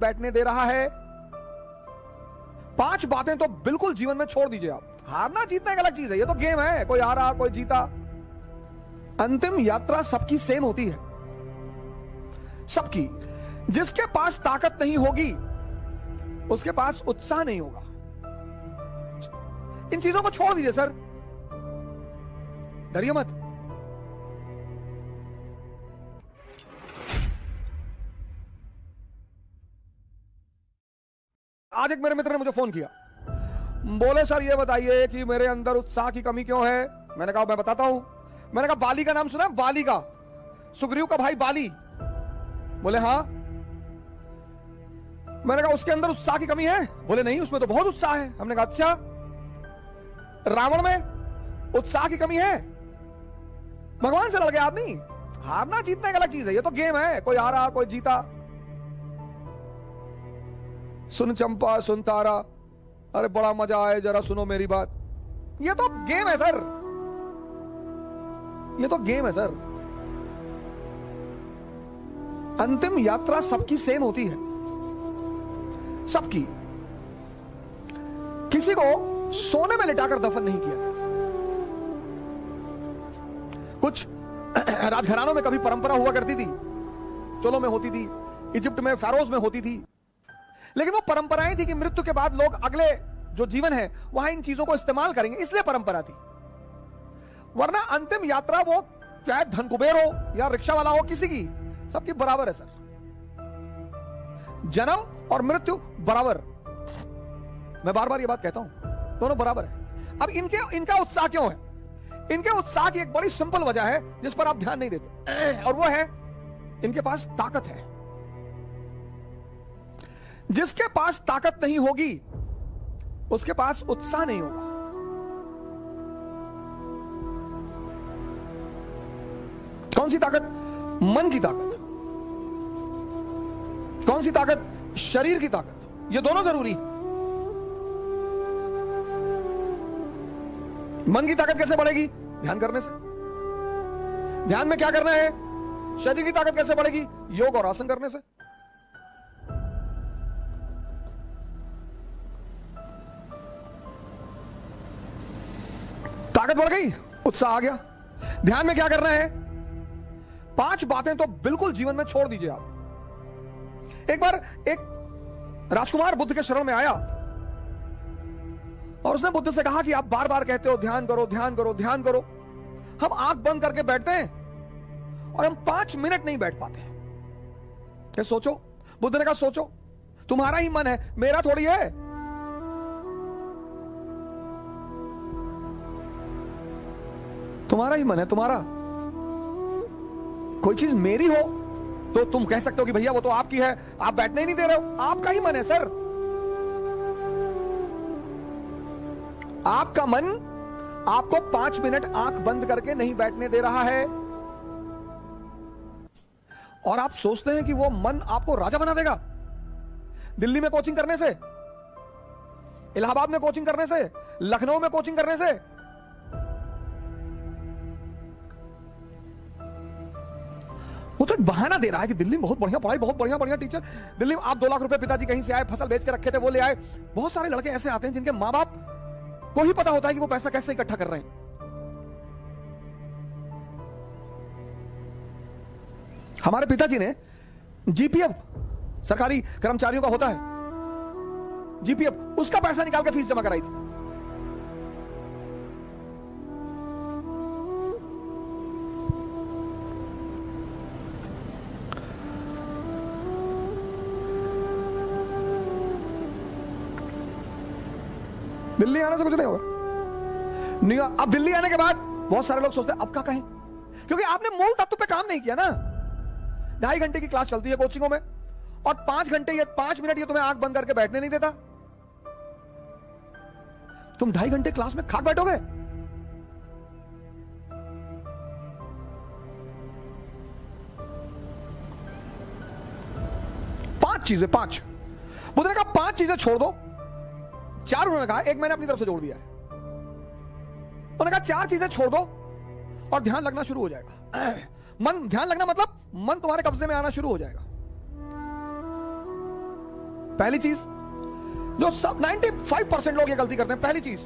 बैठने दे रहा है। 5 बातें तो बिल्कुल जीवन में छोड़ दीजिए आप। हारना जीतना एक अलग चीज है, ये तो गेम है, कोई हारा कोई जीता। अंतिम यात्रा सबकी सेम होती है, सबकी। जिसके पास ताकत नहीं होगी उसके पास उत्साह नहीं होगा। इन चीजों को छोड़ दीजिए सर, डरिए मत। आज एक मेरे मित्र ने मुझे फोन किया, बोले सर ये बताइए कि मेरे अंदर उत्साह की कमी क्यों है। मैंने कहा मैं बताता हूं। मैंने कहा बाली का नाम सुना है? बाली का, सुग्रीव का भाई बाली। बोले हाँ। मैंने कहा उसके अंदर उत्साह की कमी है? बोले नहीं, उसमें तो बहुत उत्साह है। हमने कहा अच्छा, रावण में उत्साह की कमी है? भगवान से लड़ गया आदमी। हारना जीतना एक अलग चीज है, ये तो गेम है, कोई हारा कोई जीता। सुन चंपा सुन तारा, अरे बड़ा मजा आए, जरा सुनो मेरी बात। ये तो गेम है सर, ये तो गेम है सर। अंतिम यात्रा सबकी सेम होती है, सबकी। किसी को सोने में लिटाकर दफन नहीं किया। कुछ राजघरानों में कभी परंपरा हुआ करती थी, चोलों में होती थी, इजिप्ट में फेरोज में होती थी, लेकिन वो परंपराएं थी कि मृत्यु के बाद लोग अगले जो जीवन है वहां इन चीजों को इस्तेमाल करेंगे, इसलिए परंपरा थी। वरना अंतिम यात्रा वो चाहे धन कुबेर हो या रिक्शा वाला हो, किसी की, सबकी बराबर है सर। जन्म और मृत्यु बराबर। मैं बार बार ये बात कहता हूं, दोनों बराबर है। अब इनका उत्साह क्यों है? इनके उत्साह की एक बड़ी सिंपल वजह है जिस पर आप ध्यान नहीं देते, और वो है इनके पास ताकत है। जिसके पास ताकत नहीं होगी उसके पास उत्साह नहीं होगा। कौन सी ताकत? मन की ताकत। कौन सी ताकत? शरीर की ताकत। ये दोनों जरूरी। मन की ताकत कैसे बढ़ेगी? ध्यान करने से। ध्यान में क्या करना है? शरीर की ताकत कैसे बढ़ेगी? योग और आसन करने से। ताकत बढ़ गई, उत्साह आ गया। ध्यान में क्या करना है? 5 बातें तो बिल्कुल जीवन में छोड़ दीजिए आप। एक बार एक राजकुमार बुद्ध के शरण में आया और उसने बुद्ध से कहा कि आप बार बार कहते हो ध्यान करो ध्यान करो ध्यान करो, हम आंख बंद करके बैठते हैं और हम 5 मिनट नहीं बैठ पाते। क्या सोचो? बुद्ध ने कहा सोचो, तुम्हारा ही मन है, मेरा थोड़ी है। तुम्हारा ही मन है, तुम्हारा। कोई चीज मेरी हो तो तुम कह सकते हो कि भैया वो तो आपकी है, आप बैठने ही नहीं दे रहे हो। आपका ही मन है सर। आपका मन आपको 5 मिनट आंख बंद करके नहीं बैठने दे रहा है, और आप सोचते हैं कि वो मन आपको राजा बना देगा। दिल्ली में कोचिंग करने से, इलाहाबाद में कोचिंग करने से, लखनऊ में कोचिंग करने से, वो तो एक बहाना दे रहा है कि दिल्ली में बहुत बढ़िया पढ़ाई, बहुत बढ़िया टीचर। दिल्ली में आप 2 लाख रुपए पिताजी कहीं से आए, फसल बेच के रखे थे, वो ले आए। बहुत सारे लड़के ऐसे आते हैं जिनके मां बाप को ही पता होता है कि वो पैसा कैसे इकट्ठा कर रहे हैं। हमारे पिताजी ने जीपीएफ, सरकारी कर्मचारियों का होता है जीपीएफ, उसका पैसा निकाल के फीस जमा कराई थी। दिल्ली आने से कुछ नहीं होगा। नहीं, अब दिल्ली आने के बाद बहुत सारे लोग सोचते हैं अब क्या कहें, क्योंकि आपने मूल तत्व पे काम नहीं किया ना। 2.5 घंटे की क्लास चलती है कोचिंगों में, और 5 घंटे या 5 मिनट ये तुम्हें आंख बंद करके बैठने नहीं देता। तुम 2.5 घंटे क्लास में खाक बैठोगे? पांच चीजें, 5 बुद्ध ने कहा 5 चीजें छोड़ दो। 4 उन्होंने कहा, एक मैंने अपनी तरफ से जोड़ दिया है। उन्होंने कहा 4 चीजें छोड़ दो और ध्यान लगना शुरू हो जाएगा। मन ध्यान लगना मतलब मन तुम्हारे कब्जे में आना शुरू हो जाएगा। पहली चीज जो सब 95% लोग ये गलती करते हैं, पहली चीज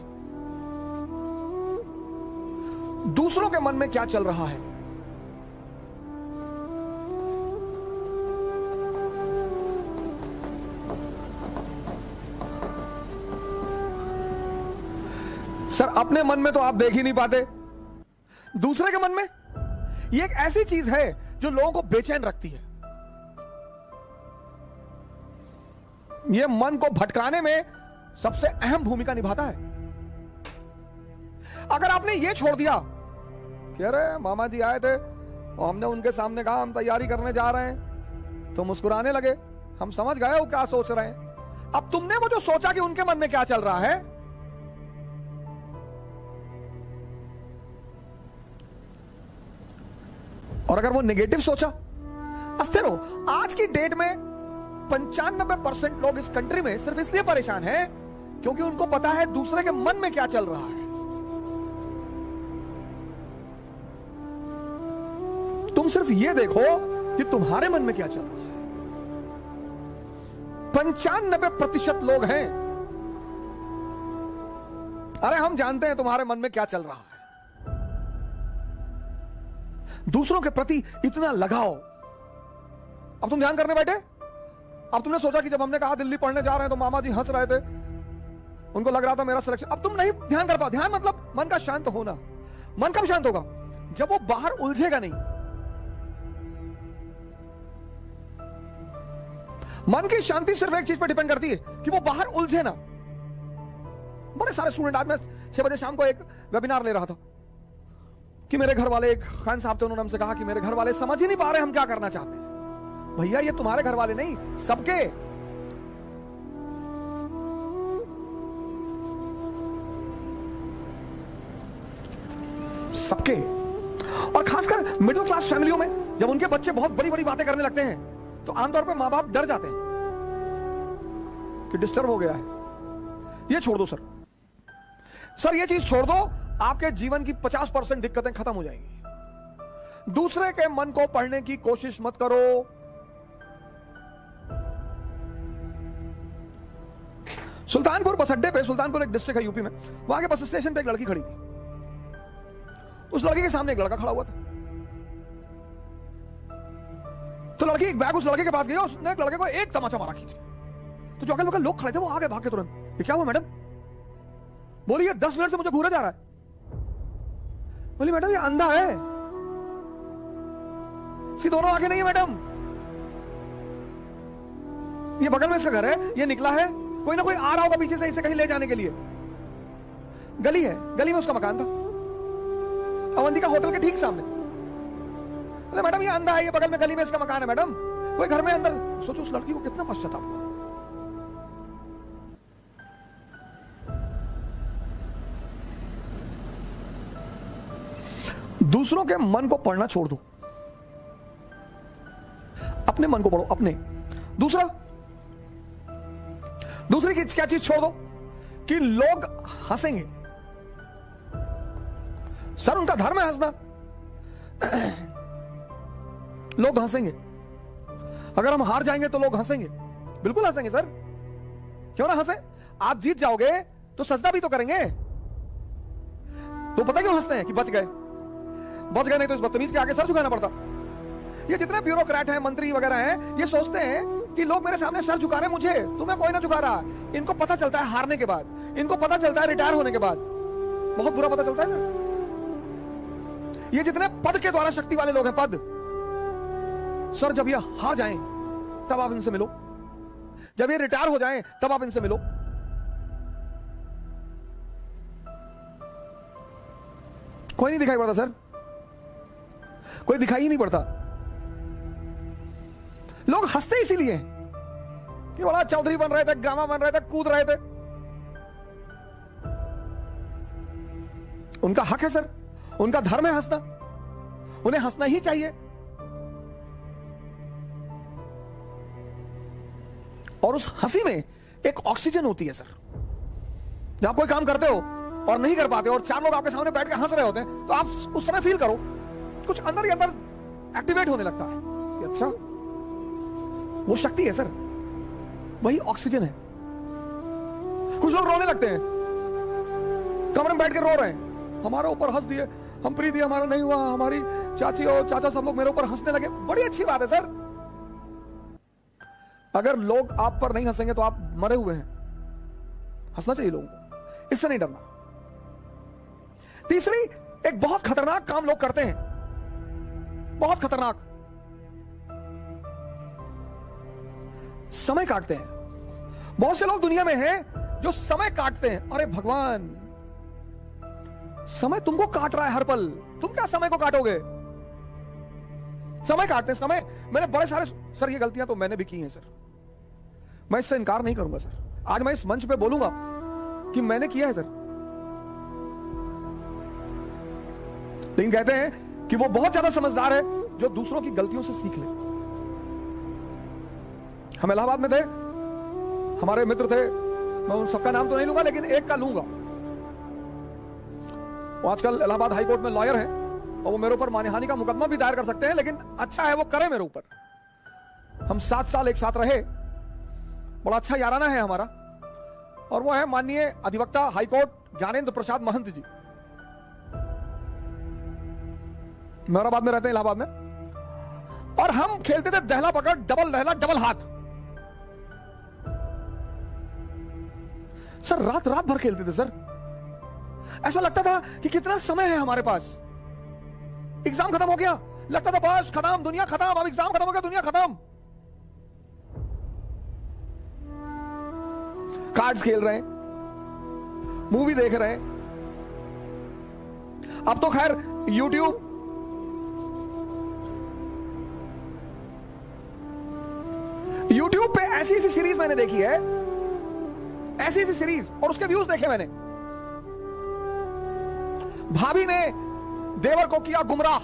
दूसरों के मन में क्या चल रहा है। सर अपने मन में तो आप देख ही नहीं पाते, दूसरे के मन में ये एक ऐसी चीज है जो लोगों को बेचैन रखती है। ये मन को भटकाने में सबसे अहम भूमिका निभाता है। अगर आपने ये छोड़ दिया कि अरे मामा जी आए थे और हमने उनके सामने कहा हम तैयारी करने जा रहे हैं, तो मुस्कुराने लगे, हम समझ गए वो क्या सोच रहे हैं। अब तुमने वो जो सोचा कि उनके मन में क्या चल रहा है, और अगर वो नेगेटिव सोचा, हंसते रहो। आज की डेट में 95% लोग इस कंट्री में सिर्फ इसलिए परेशान हैं क्योंकि उनको पता है दूसरे के मन में क्या चल रहा है। तुम सिर्फ ये देखो कि तुम्हारे मन में क्या चल रहा है। 95% लोग हैं, अरे हम जानते हैं तुम्हारे मन में क्या चल रहा है। दूसरों के प्रति इतना लगाव। अब तुम ध्यान करने बैठे, अब तुमने सोचा कि जब हमने कहा दिल्ली पढ़ने जा रहे हैं तो मामा जी हंस रहे थे, उनको लग रहा था मेरा सिलेक्शन। अब तुम नहीं ध्यान कर पाओ। ध्यान मतलब मन का शांत होना। मन कब शांत होगा? जब वो बाहर उलझेगा नहीं। मन की शांति सिर्फ एक चीज पर डिपेंड करती है कि वो बाहर उलझे ना। बड़े सारे स्टूडेंट, आज मैं 6 बजे शाम को एक वेबिनार ले रहा था कि मेरे घर वाले, एक खान साहब थे, उन्होंने हमसे कहा कि मेरे घर वाले समझ ही नहीं पा रहे हम क्या करना चाहते हैं। भैया ये तुम्हारे घर वाले नहीं, सबके। सबके। और खासकर मिडिल क्लास फैमिलियों में जब उनके बच्चे बहुत बड़ी बड़ी बातें करने लगते हैं तो आमतौर पर मां बाप डर जाते हैं कि डिस्टर्ब हो गया है। ये छोड़ दो सर, ये चीज छोड़ दो, आपके जीवन की 50% दिक्कतें खत्म हो जाएंगी। दूसरे के मन को पढ़ने की कोशिश मत करो। सुल्तानपुर बस अड्डे पे, सुल्तानपुर एक डिस्ट्रिक्ट है यूपी में, वहां के बस स्टेशन पे एक लड़की खड़ी थी। उस लड़की के सामने एक लड़का खड़ा हुआ था। तो लड़की एक बैग उस लड़के के पास गई और उसने एक लड़के को एक तमाचा मारा खींच के। तो जो अगल बगल लोग खड़े थे वो आगे भाग के तुरंत, ये क्या हुआ मैडम? बोली ये 10 मिनट से मुझे घूरा जा रहा है। बोली मैडम ये अंधा है, इसकी दोनों आंखें नहीं है मैडम। ये बगल में इसका घर है, ये निकला है, कोई ना कोई आ रहा होगा पीछे से इसे कहीं ले जाने के लिए। गली है, गली में उसका मकान था, अवंतिका होटल के ठीक सामने। अरे मैडम ये अंधा है, ये बगल में गली में इसका मकान है मैडम, कोई घर में अंदर। सोचो उस लड़की को कितना पश्चाताप हुआ। दूसरों के मन को पढ़ना छोड़ दो, अपने मन को पढ़ो। अपने दूसरी की क्या चीज छोड़ दो कि लोग हंसेंगे। सर उनका धर्म है हंसना, लोग हंसेंगे। अगर हम हार जाएंगे तो लोग हंसेंगे, बिल्कुल हंसेंगे सर, क्यों ना हंसे। आप जीत जाओगे तो सजदा भी तो करेंगे। तो पता क्यों हंसते हैं कि बच गए, नहीं तो इस बदतमीज के आगे सर झुकाना पड़ता। ये जितने ब्यूरोक्रेट हैं, मंत्री वगैरह हैं, ये सोचते हैं कि लोग मेरे सामने सर झुका रहे, मुझे तुम्हें कोई ना झुका रहा। इनको पता चलता है हारने के बाद, इनको पता चलता है रिटायर होने के बाद, बहुत बुरा पता चलता है ना। ये जितने पद के द्वारा शक्ति वाले लोग हैं, पद, सर जब ये हार जाएं तब आप इनसे मिलो, जब ये रिटायर हो जाएं तब आप इनसे मिलो। कोई नहीं दिखाई पड़ता सर, कोई दिखाई ही नहीं पड़ता। लोग हंसते इसीलिए कि बड़ा चौधरी बन रहे थे, गामा बन रहे थे, कूद रहे थे। उनका हक है सर, उनका धर्म है हंसना, उन्हें हंसना ही चाहिए। और उस हंसी में एक ऑक्सीजन होती है सर। जब आप कोई काम करते हो और नहीं कर पाते और 4 लोग आपके सामने बैठ के हंस रहे होते हैं, तो आप उस समय फील करो कुछ अंदर ही अंदर एक्टिवेट होने लगता है कि अच्छा वो शक्ति है सर, वही ऑक्सीजन है। कुछ लोग रोने लगते हैं, कमरे में बैठ के रो रहे हैं, हमारे ऊपर हंस दिए, हम प्रीति हमारा नहीं हुआ, हमारी चाची और चाचा सब लोग मेरे ऊपर हंसने लगे। बड़ी अच्छी बात है सर, अगर लोग आप पर नहीं हंसेंगे तो आप मरे हुए हैं। हंसना चाहिए लोगों को, इससे नहीं डरना। तीसरी, एक बहुत खतरनाक काम लोग करते हैं, बहुत खतरनाक, समय काटते हैं। बहुत से लोग दुनिया में हैं जो समय काटते हैं। अरे भगवान, समय तुमको काट रहा है हर पल, तुम क्या समय को काटोगे? समय काटते हैं, समय। मैंने बड़े सारे, सर ये गलतियां तो मैंने भी की हैं सर, मैं इससे इनकार नहीं करूंगा सर। आज मैं इस मंच पे बोलूंगा कि मैंने किया है सर। लेकिन कहते हैं कि वो बहुत ज्यादा समझदार है जो दूसरों की गलतियों से सीख ले। हम इलाहाबाद में थे, हमारे मित्र थे, मैं उन सबका नाम तो नहीं लूंगा लेकिन एक का लूंगा। वो आजकल इलाहाबाद हाई कोर्ट में लॉयर है और वो मेरे ऊपर मानहानि का मुकदमा भी दायर कर सकते हैं, लेकिन अच्छा है वो करे मेरे ऊपर। हम 7 साल एक साथ रहे, बड़ा अच्छा याराना है हमारा, और वो है माननीय अधिवक्ता हाईकोर्ट ज्ञानेंद्र प्रसाद महंत जी। मेहराबाद में रहते हैं, इलाहाबाद में। और हम खेलते थे दहला पकड़, डबल दहला, डबल हाथ। सर रात रात भर खेलते थे सर, ऐसा लगता था कि कितना समय है हमारे पास। एग्जाम खत्म हो गया, लगता था बस खत्म, दुनिया खत्म, अब एग्जाम खत्म हो गया, दुनिया खत्म। कार्ड्स खेल रहे हैं, मूवी देख रहे हैं। अब तो खैर यूट्यूब पे ऐसी ऐसी सीरीज मैंने देखी है, ऐसी ऐसी सीरीज, और उसके व्यूज देखे मैंने। भाभी ने देवर को किया गुमराह,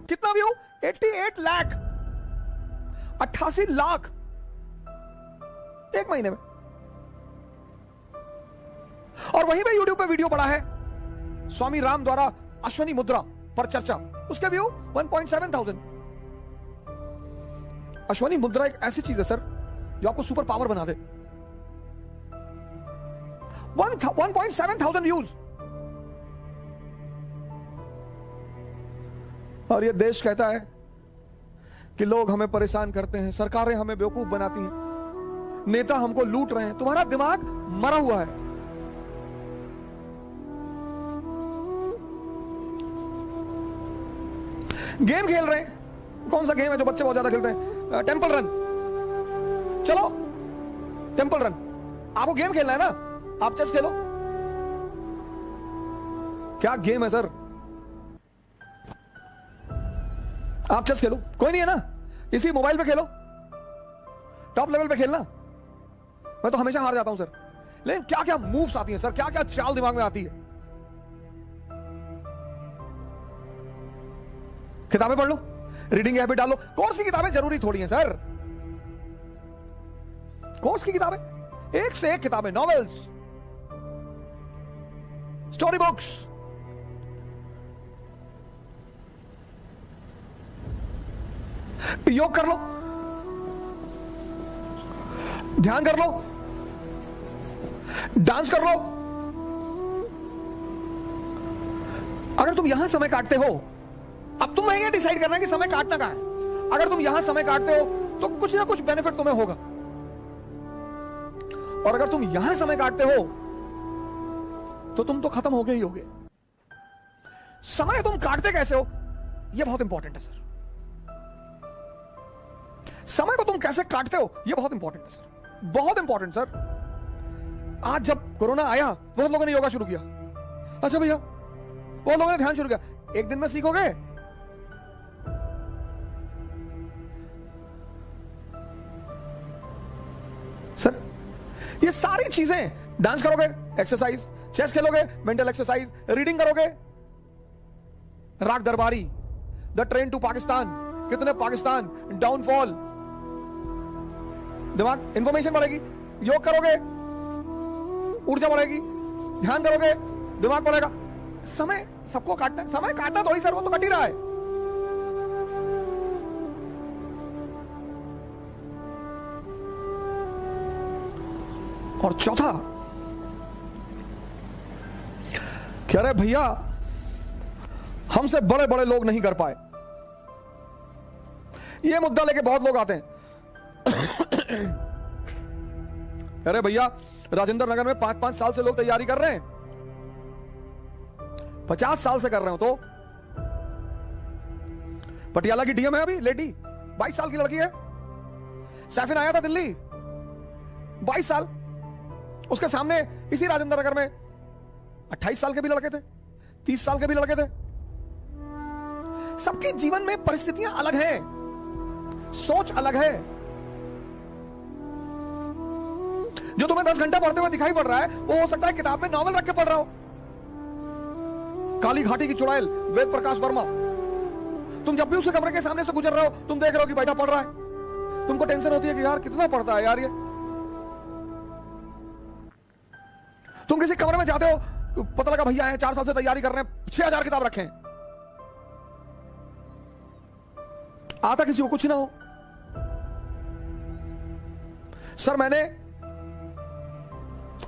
कितना व्यू? 88 लाख, 88 लाख एक महीने में। और वहीं पे यूट्यूब पे वीडियो पड़ा है स्वामी राम द्वारा अश्वनी मुद्रा पर चर्चा, उसके व्यू 1.7 अश्वनी मुद्रा एक ऐसी चीज है सर जो आपको सुपर पावर बना दे। 1.7 व्यूज। और ये देश कहता है कि लोग हमें परेशान करते हैं, सरकारें हमें बेवकूफ बनाती हैं, नेता हमको लूट रहे हैं। तुम्हारा दिमाग मरा हुआ है। गेम खेल रहे हैं, कौन सा गेम है जो बच्चे बहुत ज्यादा खेलते हैं? Temple run. चलो टेंपल रन, आपको गेम खेलना है ना, आप चेस खेलो। क्या गेम है सर, आप चेस खेलो, कोई नहीं है ना, इसी मोबाइल पे खेलो, टॉप लेवल पे खेलना। मैं तो हमेशा हार जाता हूं सर, लेकिन क्या क्या मूव्स आती हैं सर, क्या क्या चाल दिमाग में आती है। किताबें पढ़ लो, रीडिंग हैबिट डालो। कोर्स की किताबें जरूरी थोड़ी हैं सर, कोर्स की किताबें, एक से एक किताबें, नॉवेल्स, स्टोरी बुक्स। योग कर लो, ध्यान कर लो, डांस कर लो। अगर तुम यहां समय काटते हो, अब तुम ये डिसाइड करना है कि समय काटना कहां है। अगर तुम यहां समय काटते हो तो कुछ ना कुछ बेनिफिट तुम्हें होगा, और अगर तुम यहां समय काटते हो तो तुम तो खत्म हो गए ही होगे। समय तुम काटते कैसे हो, यह बहुत इंपॉर्टेंट है सर। समय को तुम कैसे काटते हो, यह बहुत इंपॉर्टेंट है सर, बहुत इंपॉर्टेंट सर। आज जब कोरोना आया, बहुत लोगों ने योगा शुरू किया। अच्छा भैया, बहुत लोगों ने ध्यान शुरू किया। एक दिन में सीखोगे? सर ये सारी चीजें, डांस करोगे एक्सरसाइज, चेस खेलोगे मेंटल एक्सरसाइज, रीडिंग करोगे, राग दरबारी, द ट्रेन टू पाकिस्तान, कितने पाकिस्तान, डाउनफॉल, दिमाग, इंफॉर्मेशन बढ़ेगी। योग करोगे, ऊर्जा बढ़ेगी। ध्यान करोगे, दिमाग बढ़ेगा। समय सबको काटना है, समय काटना थोड़ी सर, वो तो कट ही रहा है। और चौथा, कह रहे भैया हमसे बड़े बड़े लोग नहीं कर पाए। ये मुद्दा लेके बहुत लोग आते हैं। कह रहे भैया राजेंद्र नगर में 5-5 साल से लोग तैयारी कर रहे हैं, 50 साल से कर रहे हो। तो पटियाला की डीएम है अभी लेडी, 22 साल की लड़की है। सैफिन आया था दिल्ली, 22 साल। उसके सामने इसी राजेंद्र नगर में 28 साल के भी लड़के थे, 30 साल के भी लड़के थे। सबके जीवन में परिस्थितियां अलग हैं, सोच अलग है। जो तुम्हें 10 घंटा पढ़ते हुए दिखाई पड़ रहा है, वो हो सकता है किताब में नॉवल रख के पढ़ रहा हो। काली घाटी की चुड़ैल वेद प्रकाश वर्मा, तुम जब भी उसके कमरे के सामने से गुजर रहे हो, तुम देख रहे हो कि बैठा पढ़ रहा है। तुमको टेंशन होती है कि यार कितना पढ़ता है यार ये। तुम किसी कमरे में जाते हो, पता लगा भैया है 4 साल से तैयारी कर रहे हैं, 6000 किताब रखे हैं। आता किसी को कुछ ना हो। सर मैंने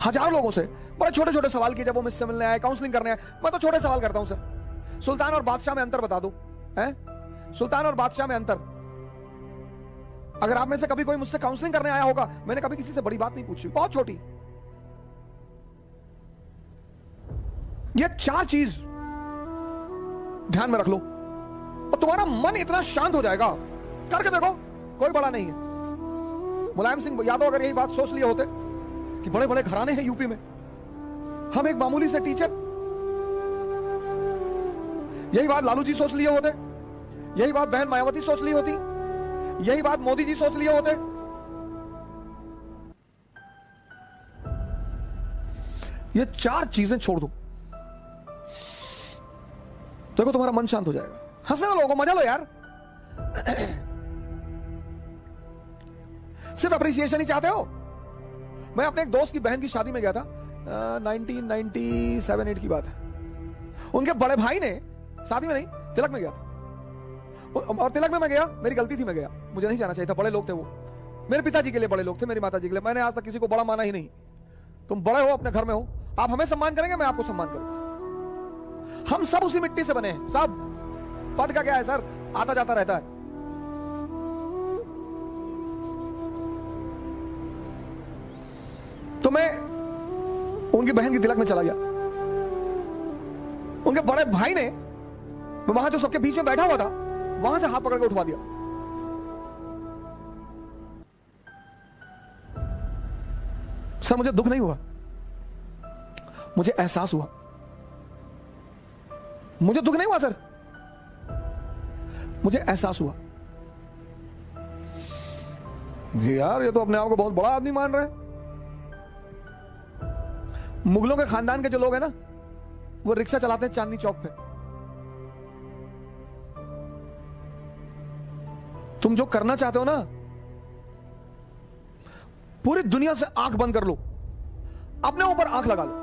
हजारों लोगों से बड़े छोटे छोटे सवाल किए जब वो मुझसे मिलने आए, काउंसलिंग करने आए। मैं तो छोटे सवाल करता हूं सर, सुल्तान और बादशाह में अंतर बता दो। सुल्तान और बादशाह में अंतर। अगर आप में से कभी कोई मुझसे काउंसलिंग करने आया होगा, मैंने कभी किसी से बड़ी बात नहीं पूछी, बहुत छोटी। ये 4 चीज ध्यान में रख लो और तुम्हारा मन इतना शांत हो जाएगा। करके देखो, कोई बड़ा नहीं है। मुलायम सिंह यादव अगर यही बात सोच लिए होते कि बड़े बड़े घराने हैं यूपी में, हम एक मामूली से टीचर, यही बात लालू जी सोच लिए होते, यही बात बहन मायावती सोच ली होती, यही बात मोदी जी सोच लिए होते। ये 4 चीजें छोड़ दो, देखो तुम्हारा मन शांत हो जाएगा। हंसने दो लोगों को, मजा लो यार। सिर्फ अप्रिसिएशन ही चाहते हो। मैं अपने एक दोस्त की बहन की शादी में गया था, 1997-8 की बात है। उनके बड़े भाई ने, शादी में नहीं, तिलक में गया था। और तिलक में मैं गया, मेरी गलती थी, मैं गया, मुझे नहीं जाना चाहिए था। बड़े लोग थे वो, मेरे पिताजी के लिए बड़े लोग थे, मेरी माता जी के लिए। मैंने आज तक किसी को बड़ा माना ही नहीं। तुम बड़े हो, अपने घर में हो, आप हमें सम्मान करेंगे, मैं आपको सम्मान करूंगा। हम सब उसी मिट्टी से बने हैं, सब। पद का क्या है सर, आता जाता रहता है। तो मैं उनकी बहन की तिलक में चला गया। उनके बड़े भाई ने, वहां जो सबके बीच में बैठा हुआ था, वहां से हाथ पकड़ के उठवा दिया। सर मुझे दुख नहीं हुआ, मुझे एहसास हुआ। मुझे दुख नहीं हुआ सर, मुझे एहसास हुआ यार ये तो अपने आप को बहुत बड़ा आदमी मान रहे हैं। मुगलों के खानदान के जो लोग हैं ना, वो रिक्शा चलाते हैं चांदनी चौक पे। तुम जो करना चाहते हो ना, पूरी दुनिया से आंख बंद कर लो, अपने ऊपर आंख लगा लो।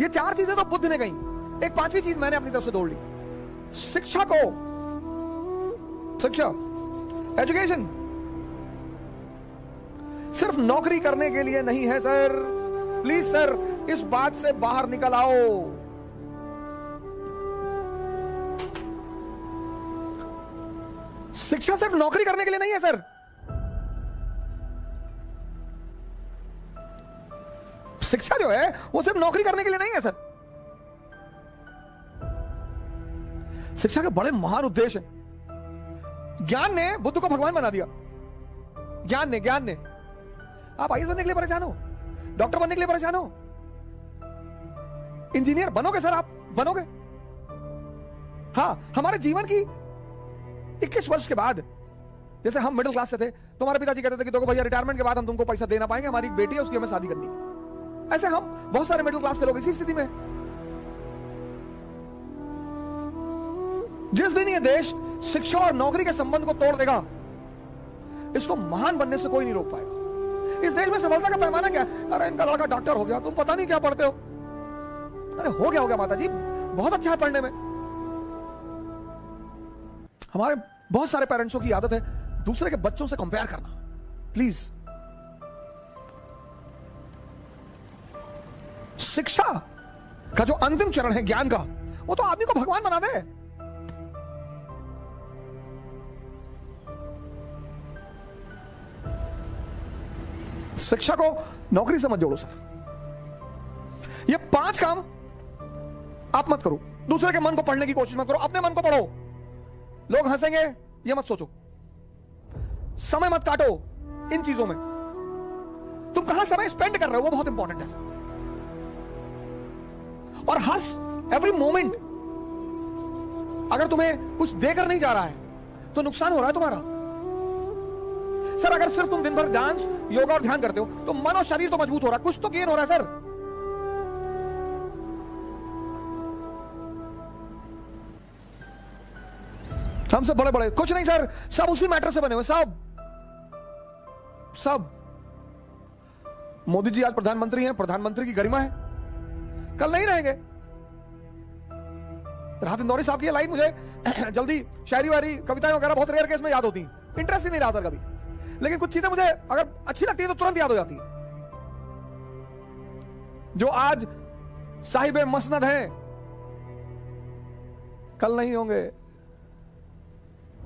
ये 4 चीजें तो बुद्ध ने कही, एक 5वीं चीज मैंने अपनी तरफ से जोड़ ली। शिक्षा को, शिक्षा, एजुकेशन सिर्फ नौकरी करने के लिए नहीं है सर। प्लीज सर, इस बात से बाहर निकल आओ। शिक्षा सिर्फ नौकरी करने के लिए नहीं है सर। शिक्षा जो है वो सिर्फ नौकरी करने के लिए नहीं है सर। शिक्षा के बड़े महान उद्देश्य हैं। ज्ञान ने बुद्ध को भगवान बना दिया। ज्ञान ने आप आईएएस बनने के लिए परेशान हो, डॉक्टर बनने के लिए परेशान हो, इंजीनियर बनोगे सर, आप बनोगे। हाँ, हमारे जीवन की 21 वर्ष के बाद, जैसे हम मिडिल क्लास से थे, तो हमारे पिताजी कहते थे कि देखो भैया रिटायरमेंट के बाद हम तुमको पैसा दे ना पाएंगे, हमारी एक बेटी है उसकी हमें शादी करनी है। ऐसे हम बहुत सारे मिडिल क्लास के लोग इसी स्थिति में। जिस दिन ये देश शिक्षा और नौकरी के संबंध को तोड़ देगा, इसको महान बनने से कोई नहीं रोक पाएगा। इस देश में सफलता का पैमाना क्या है? अरे इनका लड़का डॉक्टर हो गया, तुम पता नहीं क्या पढ़ते हो। अरे हो गया माता जी, बहुत अच्छा है पढ़ने में। हमारे बहुत सारे पेरेंट्सों की आदत है दूसरे के बच्चों से कंपेयर करना। प्लीज, शिक्षा का जो अंतिम चरण है ज्ञान का, वो तो आदमी को भगवान बना दे। शिक्षा को नौकरी से मत जोड़ो सर। ये 5 काम आप मत करो। दूसरे के मन को पढ़ने की कोशिश मत करो, अपने मन को पढ़ो। लोग हंसेंगे ये मत सोचो, समय मत काटो इन चीजों में। तुम कहां समय स्पेंड कर रहे हो वो बहुत इंपॉर्टेंट है सर। और हंस एवरी मोमेंट। अगर तुम्हें कुछ देकर नहीं जा रहा है तो नुकसान हो रहा है तुम्हारा सर। अगर सिर्फ तुम दिन भर डांस, योगा और ध्यान करते हो तो मन और शरीर तो मजबूत हो रहा है, कुछ तो गेन हो रहा है सर। हम सब बड़े बड़े कुछ नहीं सर, सब उसी मैटर से बने हुए सब। मोदी जी आज प्रधानमंत्री हैं, प्रधानमंत्री की गरिमा है, कल नहीं रहेंगे। राहत इंदौरी साहब की लाइन मुझे जल्दी शायरी वारी कविताएं वगैरह बहुत रेयर केस में याद होती हैं, इंटरेस्ट ही नहीं रहा सर कभी, लेकिन कुछ चीजें मुझे अगर अच्छी लगती है तो तुरंत याद हो जाती है। जो आज साहिबे मसनद हैं कल नहीं होंगे।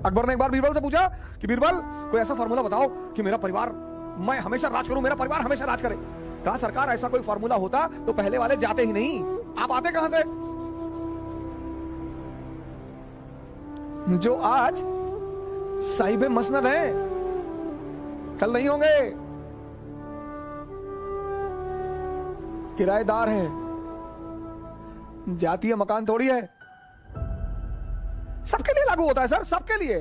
अकबर ने एक बार बीरबल से पूछा कि बीरबल कोई ऐसा फार्मूला बताओ कि मेरा परिवार, मैं हमेशा राज करूं, मेरा परिवार हमेशा राज करे। कहा सरकार ऐसा कोई फार्मूला होता तो पहले वाले जाते ही नहीं, आप आते कहां से? जो आज साहिबे मसनद हैं कल नहीं होंगे, किराएदार है, जातीय मकान थोड़ी है। सबके लिए लागू होता है सर, सबके लिए।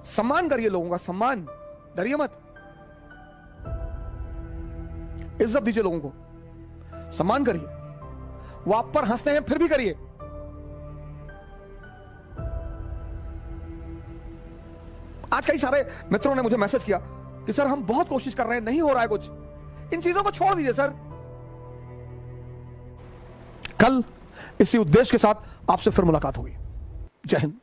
सम्मान करिए लोगों का, सम्मान, डरिए मत, इज्जत दीजिए लोगों को, सम्मान करिए। वो आप पर हंसते हैं फिर भी करिए। आज कई सारे मित्रों ने मुझे मैसेज किया कि सर हम बहुत कोशिश कर रहे हैं, नहीं हो रहा है कुछ। इन चीजों को छोड़ दीजिए सर। कल इसी उद्देश्य के साथ आपसे फिर मुलाकात होगी। जय हिंद।